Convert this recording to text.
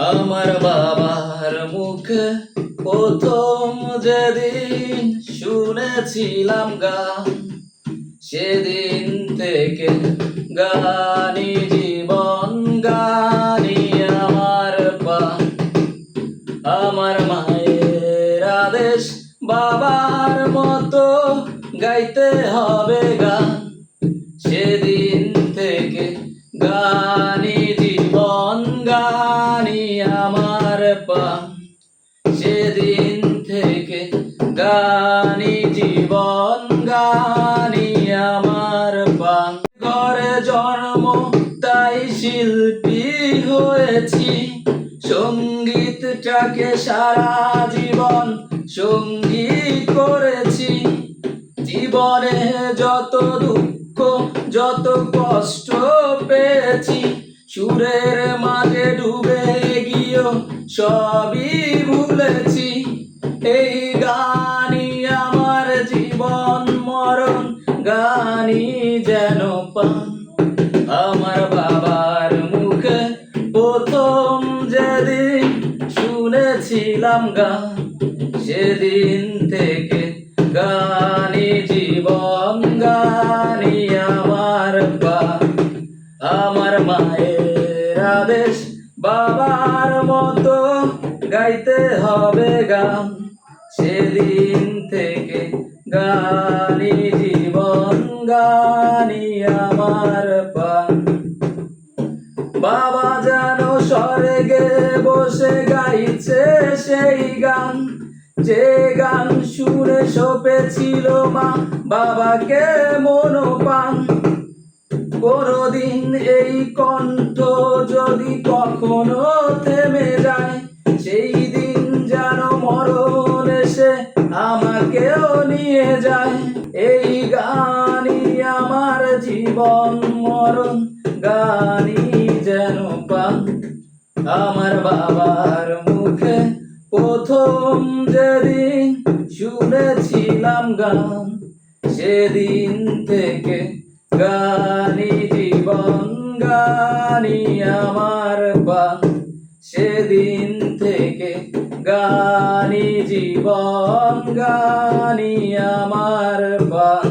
আমার বাবার মুখে প্রথম যেদিন শুনেছিলাম গান, সেদিন থেকে গানই জীবন, গানই আমার প্রাণ। আমার মায়ের আদেশ বাবার মতো গাইতে হবে গান, সেদিন থেকে গানই জীবন, গানই আমার প্রাণ। সেদিন থেকে গানই জীবন, গানই আমার প্রাণ। ঘরে জন্ম তাই শিল্পী হয়েছি, সঙ্গীতটাকে সারা জীবন সঙ্গীত করেছি। জীবনে যত দুঃখ যত কষ্ট পেয়েছি, সুরের মাঝে ডুবে গিয়েও সবই ভুলেছি। এই গানই আমার জীবন মরণ, গানই যেন প্রাণ। আমার বাবার মুখে প্রথম যেদিন শুনেছিলাম গান, সেদিন থেকে গানই জীবন, গানই আমার প্রাণ। আমার মায়ের আদেশ বাবার মতো গাইতে হবে গান, সেদিন থেকে গানই জীবন, গানই আমার প্রাণ। বাবা যেন স্বর্গে বসে গাইছে সেই গান, যে গান শুনে সপেছিল মা বাবাকে মনোপ্রাণ। কোনদিন এই কণ্ঠ যদি কখনো থেমে যায়, সেই দিন যেন মরণ এসে আমাকেও নিয়ে যায়। এই গানই আমার জীবন মরণ, গানই যেন প্রাণ। আমার বাবার মুখে প্রথম যেদিন শুনেছিলাম গান, সেদিন থেকে গানই জীবন, গানই আমার প্রাণ। সেদিন থেকে গানই জীবন, গানই আমার প্রাণ।